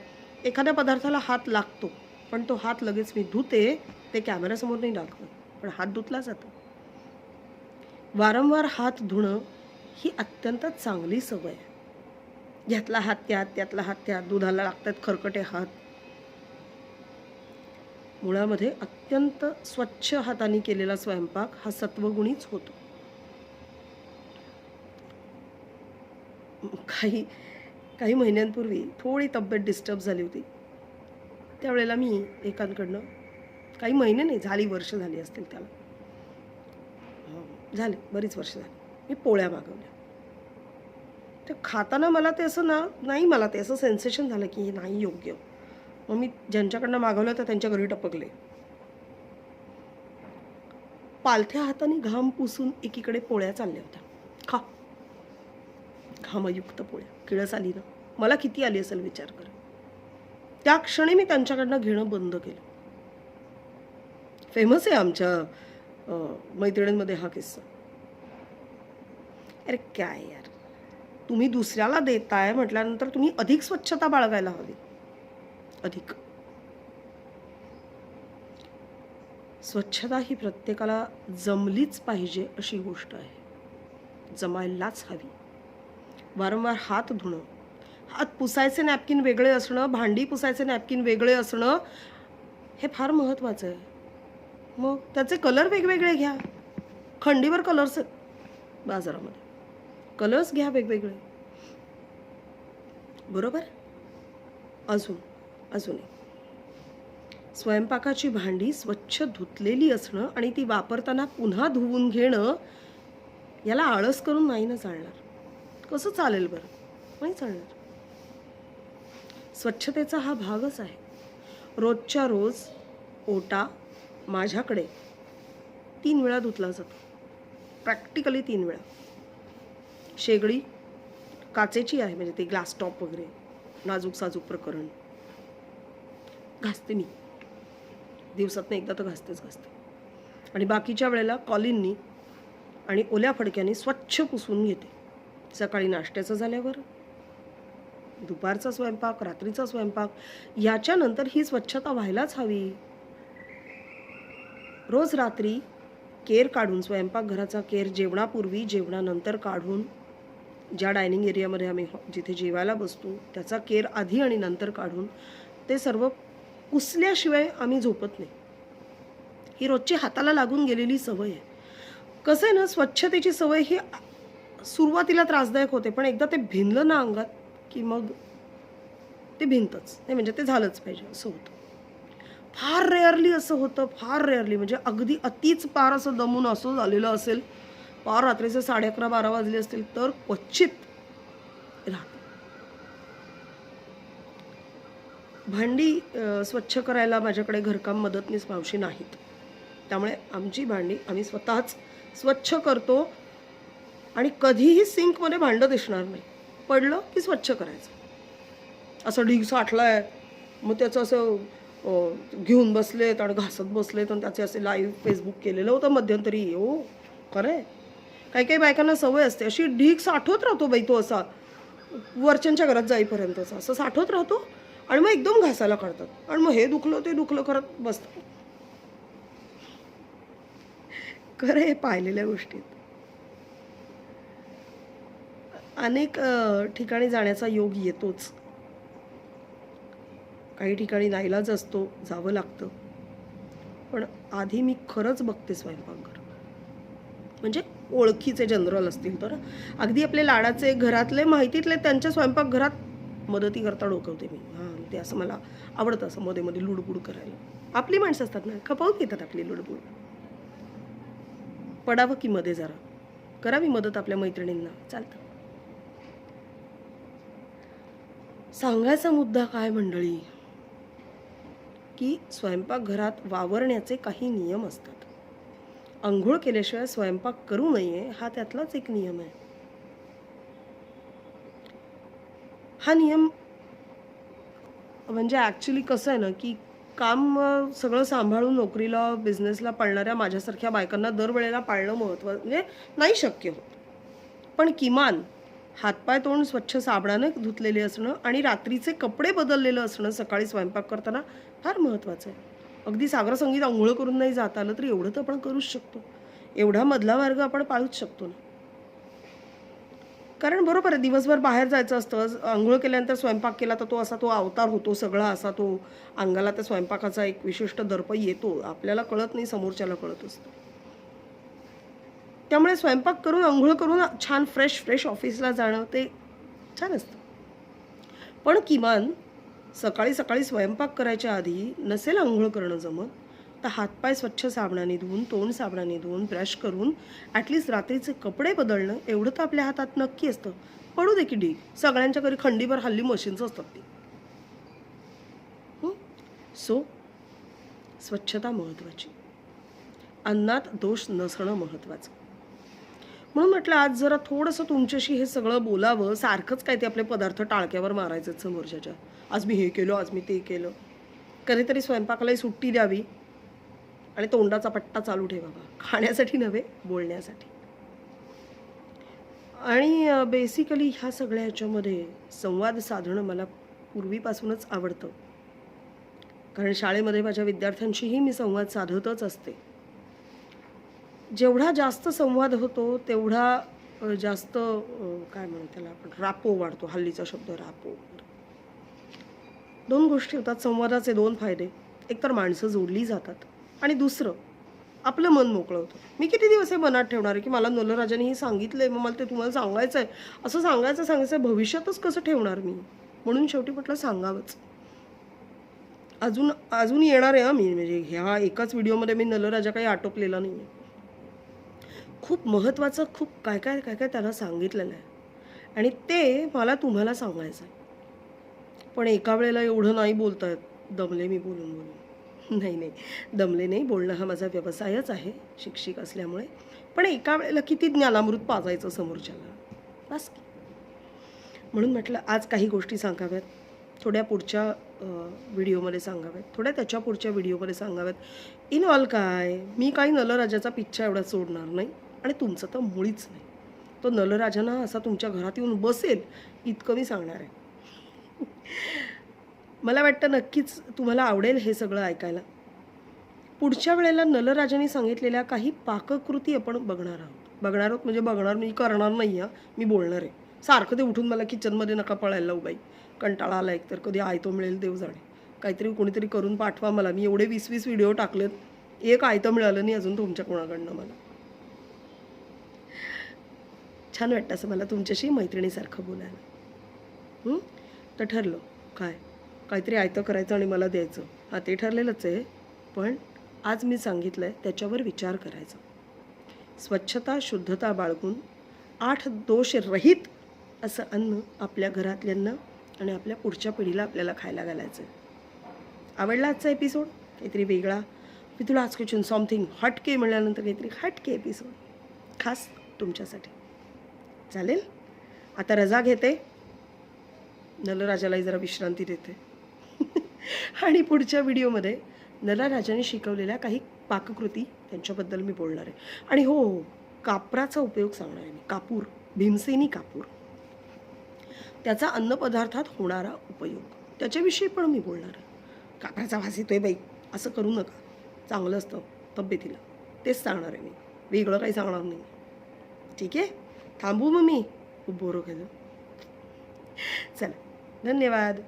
एखाद्या पदार्थाला हात लागतो, पण तो हात लगेच मी धुते. ते कॅमेऱ्यासमोर नाही दाखवत, पण हात धुतला जातो. वारंवार हात धुणं ही अत्यंत चांगली सवय आहे. ह्यातला हात त्यात, त्यातला हात त्यात, दुधाला लागतात खरकटे हात. मुळामध्ये अत्यंत स्वच्छ हाताने केलेला स्वयंपाक हा सत्वगुणीच होतो. काही काही महिन्यांपूर्वी थोडी तब्येत डिस्टर्ब झाली होती. त्यावेळेला मी एकांकडनं, काही महिने नाही, झाली वर्ष झाली असतील त्याला, झाले बरीच वर्ष झाली, मी पोळ्या मागवल्या. ते खाताना मला ते असं नाही, मला ते असं सेन्सेशन झालं की हे नाही योग्य. मग मी ज्यांच्याकडनं मागवलं तर त्यांच्या घरी टपकले. पालथ्या हाताने घाम पुसून एकीकडे पोळ्या चालल्या होत्या. खा, घामयुक्त पोळ्या. किळस आली ना, मला किती आली असेल विचार कर. त्या क्षणी मी त्यांच्याकडनं घेणं बंद केलं. फेमस आहे आमच्या मैत्रिणींमध्ये हा किस्सा. अरे काय यार, तुम्ही दुसऱ्याला देताय म्हटल्यानंतर तुम्ही अधिक स्वच्छता बाळगायला हवी. अधिक स्वच्छता ही प्रत्येकाला जमलीच पाहिजे अशी गोष्ट आहे, जमायलाच हवी. वारंवार हात धुणं, हात पुसायचे नॅपकिन वेगळे असणं, भांडी पुसायचे नॅपकिन वेगळे असणं, हे फार महत्त्वाचं आहे. मग त्याचे कलर वेगवेगळे घ्या. खंडीवर कलर्स आहेत बाजारामध्ये, कलर्स घ्या वेगवेगळे, बरोबर. अजून स्वयंपाकाची भांडी स्वच्छ धुतलेली असणं आणि ती वापरताना पुन्हा धुवून घेणं, याला आळस करून नाही ना चालणार. कसं चालेल बरं? नाही चालणार. स्वच्छतेचा हा भागच आहे. रोजच्या रोज ओटा माझ्याकडे 3 वेळा धुतला जातो, प्रॅक्टिकली 3 वेळा. शेगडी काचेची आहे, म्हणजे ते ग्लास टॉप वगैरे नाजूक साजूक प्रकरण, घासते मी. दिवसातनं एकदा तर घासते. आणि बाकीच्या वेळेला कॉलिननी आणि ओल्या फडक्याने स्वच्छ पुसून घेते. सकाळी नाश्त्याचं झाल्यावर, दुपारचा स्वयंपाक, रात्रीचा स्वयंपाक, याच्यानंतर ही स्वच्छता व्हायलाच हवी. रोज रात्री केर काढून, स्वयंपाकघराचा केर जेवणापूर्वी जेवणानंतर काढून, ज्या डायनिंग एरियामध्ये आम्ही जिथे जेवायला बसतो त्याचा केर आधी आणि नंतर काढून ते सर्व पुसल्याशिवाय आम्ही झोपत नाही. ही रोजची हाताला लागून गेलेली सवय आहे. कसं आहे ना, स्वच्छतेची सवय ही सुरुवातीला त्रासदायक होते, पण एकदा ते भिनलं ना अंगात की मग ते भिनतंच नाही, म्हणजे ते झालंच पाहिजे असं होतं. फार रेअरली असं होतं, फार रेअरली, म्हणजे अगदी अतिच पार असं दमून असं झालेलं असेल, पार रात्रीचे 11:30-12 वाजले असतील तर क्वचित राहतं. भांडी स्वच्छ करायला माझ्याकडे घरकाम मदतनीस मावशी नाहीत. त्यामुळे आमची भांडी आम्ही स्वतःच स्वच्छ करतो आणि कधीही सिंकमध्ये भांडं दिसणार नाही. पडलं की स्वच्छ करायचं. असं ढीग साठलाय, मग त्याचं असं घेऊन बसलेत आणि घासत बसलेत आणि त्याचे असे लाईव्ह फेसबुक केलेलं होतं मध्यंतरी. हो खरं आहे. काही काही बायकांना सवय असते, अशी ढीग साठवत राहतो बाई तो असा वरच्यांच्या घरात जाईपर्यंतचा असं साठवत राहतो आणि मग एकदम घासायला काढतात आणि मग हे दुखलं ते दुखलं करत बसतात. खरं हे पाहिलेल्या गोष्टीत. अनेक ठिकाणी जाण्याचा योग येतोच. काही ठिकाणी नाईलाज असतो, जावं लागतं. पण आधी मी खरंच बघते स्वयंपाकघर. म्हणजे ओळखीचे जनरल असतील तर अगदी आपले लाडाचे घरातले माहितीतले त्यांच्या स्वयंपाकघरात मदती करता डोकवते मी. हां, ते असं मला आवडतं असं मध्ये मध्ये लुडबुड करायला. आपली माणसं असतात ना, खपावून घेतात आपली लुडबुड. पडावं की मध्ये जरा, करावी मदत आपल्या मैत्रिणींना, चालतं. सांगायचा मुद्दा काय मंडळी, की स्वयंपाकघरात वावरण्याचे काही नियम असतात. अंघोळ केल्याशिवाय स्वयंपाक करू नये हा त्यातलाच एक नियम आहे. हा नियम म्हणजे ॲक्च्युली कसं आहे ना, की काम सगळं सांभाळून नोकरीला बिझनेसला पळणाऱ्या माझ्यासारख्या बायकांना दरवेळेला पाळणं म्हणजे नाही शक्य होत. पण किमान हातपाय तोंड स्वच्छ साबणाने धुतलेले असणं आणि रात्रीचे कपडे बदललेलं असणं सकाळी स्वयंपाक करताना फार महत्त्वाचं आहे. अगदी सागरसंगीत अंघोळ करून नाही जाता आलं तरी एवढं तर आपण करूच शकतो. एवढा मधला मार्ग आपण पाळूच शकतो ना. कारण बरोबर आहे, दिवसभर बाहेर जायचं असतं, अंघोळ केल्यानंतर स्वयंपाक केला तर तो असा तो अवतार होतो सगळा, असा तो अंगाला त्या स्वयंपाकाचा एक विशिष्ट दर्प येतो. आपल्याला कळत नाही, समोरच्याला कळत असतं. त्यामुळे स्वयंपाक करून अंघोळ करून छान फ्रेश ऑफिसला जाणं ते छान असतं. पण किमान सकाळी सकाळी स्वयंपाक करायच्या आधी नसेल अंघोळ करणं जमत तर हातपाय स्वच्छ साबणाने धुवून, तोंड साबणाने धुवून, ब्रश करून ॲटलिस्ट रात्रीचे कपडे बदलणं एवढं तर आपल्या हातात नक्की असतं. पडू दे की ढीग, सगळ्यांच्या घरी खंडीभर हल्ली मशीन्स असतात ती. सो स्वच्छता महत्त्वाची, अन्नात दोष नसणं महत्त्वाचं. म्हणून म्हटलं आज जरा थोडंसं तुमच्याशी हे सगळं बोलावं. सारखंच काय ते आपले पदार्थ टाळक्यावर मारायचे समोरच्याच्या. आज मी हे केलं, आज मी ते केलं. कधीतरी स्वयंपाकालाही सुट्टी द्यावी आणि तोंडाचा पट्टा चालू ठेवावा, खाण्यासाठी नव्हे, बोलण्यासाठी. आणि बेसिकली ह्या सगळ्या ह्याच्यामध्ये संवाद साधणं मला पूर्वीपासूनच आवडतं. कारण शाळेमध्ये माझ्या विद्यार्थ्यांशीही मी संवाद साधतच असते. जेवढा जास्त संवाद होतो तेवढा जास्त काय म्हणू त्याला आपण, रापो वाढतो. हल्लीचा शब्द रापो. दोन गोष्टी होतात संवादाचे, दोन फायदे. एक तर माणसं जोडली जातात आणि दुसरं आपलं मन मोकळं होतं. मी किती दिवस हे मनात ठेवणार आहे की मला नलराजाने सांगितलं आहे, मग मला ते तुम्हाला सांगायचं आहे, असं सांगायचं आहे, भविष्यातच कसं ठेवणार मी. म्हणून शेवटी म्हटलं सांगावंच. अजून येणार आहे मी, म्हणजे ह्या एकाच व्हिडिओमध्ये मी नलराजा काही आटोपलेला नाही आहे. खूप महत्त्वाचं, खूप काय काय काय काय त्याला सांगितलेलं आहे आणि ते मला तुम्हाला सांगायचं आहे. पण एका वेळेला एवढं नाही बोलता येत. दमले मी बोलून बोलून. नाही, दमले नाही. बोलणं हा माझा व्यवसायच आहे शिक्षिक असल्यामुळे. पण एका वेळेला किती ज्ञानामृत पाजायचं समोरच्याला, बस की. म्हणून म्हटलं आज काही गोष्टी सांगाव्यात, थोड्या पुढच्या व्हिडिओमध्ये सांगाव्यात, थोड्या त्याच्या पुढच्या व्हिडिओमध्ये सांगाव्यात. इन ऑल काय, मी काही नलराजाचा पिच्छा एवढा सोडणार नाही आणि तुमचं तर मुळीच नाही. तो नलराजांना असा तुमच्या घरात येऊन बसेल इतकं मी सांगणार आहे. मला वाटतं नक्कीच तुम्हाला आवडेल हे सगळं ऐकायला. पुढच्या वेळेला नलराजांनी सांगितलेल्या काही पाककृती आपण बघणार आहोत म्हणजे बघणार, मी करणार नाही आहे, मी बोलणार आहे. सारखं ते उठून मला किचनमध्ये नका पळायला लावू बाई, कंटाळा आला. एकतर कधी आयतो मिळेल देव जाणे. काहीतरी कोणीतरी करून पाठवा मला. मी एवढे 20-20 व्हिडिओ टाकलेत, एक आयतं मिळालं नाही अजून तुमच्या कोणाकडनं मला. छान वाटतं असं मला तुमच्याशी मैत्रिणीसारखं बोलायला. तर ठरलं काय, काहीतरी आयतं करायचं आणि मला द्यायचं. हा ते ठरलेलंच आहे. पण आज मी सांगितलं आहे त्याच्यावर विचार करायचा. स्वच्छता शुद्धता बाळगून 8 दोषरहित असं अन्न आपल्या घरातल्यांना आणि आपल्या पुढच्या पिढीला आपल्याला खायला घालायचं आहे. आवडला आजचा एपिसोड? काहीतरी वेगळा, मी तुला आज क्वेश्चन समथिंग हटके म्हणल्यानंतर काहीतरी हटके एपिसोड खास तुमच्यासाठी. चालेल? आता रजा घेते, नलराजालाही जरा विश्रांती देते आणि पुढच्या व्हिडिओमध्ये नलराजाने शिकवलेल्या काही पाककृती त्यांच्याबद्दल मी बोलणार आहे. आणि हो, कापराचा उपयोग सांगणार आहे मी. कापूर, भीमसेनी कापूर, त्याचा अन्नपदार्थात होणारा उपयोग, त्याच्याविषयी पण मी बोलणार आहे. कापराचा वास येतोय बाई असं करू नका, चांगलं असतं तब्येतीला, तेच सांगणार आहे मी, वेगळं काही सांगणार नाही. ठीक आहे, थांबू मग मी, खूप बोर केलं. चला, धन्यवाद.